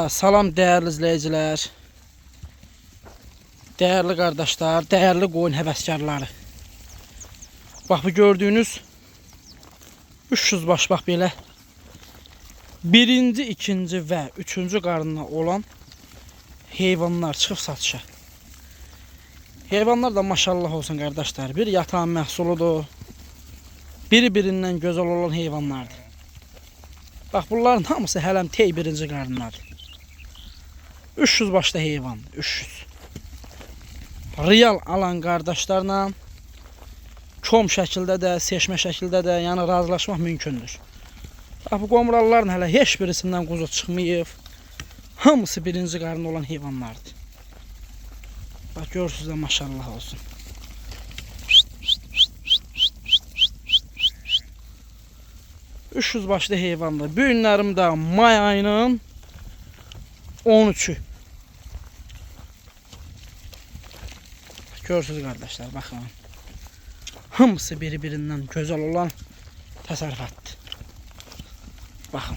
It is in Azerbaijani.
Salam değerli izleyiciler, değerli kardeşler, değerli qoyun həvəskarları. Bax bu gördüğünüz 300 baş bax belə birinci, ikinci və üçüncü qarnına olan heyvanlar çıxıb satışa. Heyvanlar da maşallah olsun kardeşler, bir yatağın məhsuludur, biri-birindən gözəl olan heyvanlardır. Bax bunların hamısı hələm tey birinci qarnındadır. 300 başda heyvan, 300. Real alan kardeşlerle kom şəkildə də, seçmə şəkildə də, yəni razılaşmaq mümkündür. Bax bu qomralların hələ heç birisindən quzu çıxmayıb. Hamısı birinci qarnı olan heyvanlardır. Bax görürsünüz də maşallah olsun. Üç başlı heyvanlar. Bu günlərim də may ayının 13'ü. Görürsünüz kardeşler, bakın. Hamısı biri-birindən gözəl olan təsərrüfatdır. Baxın.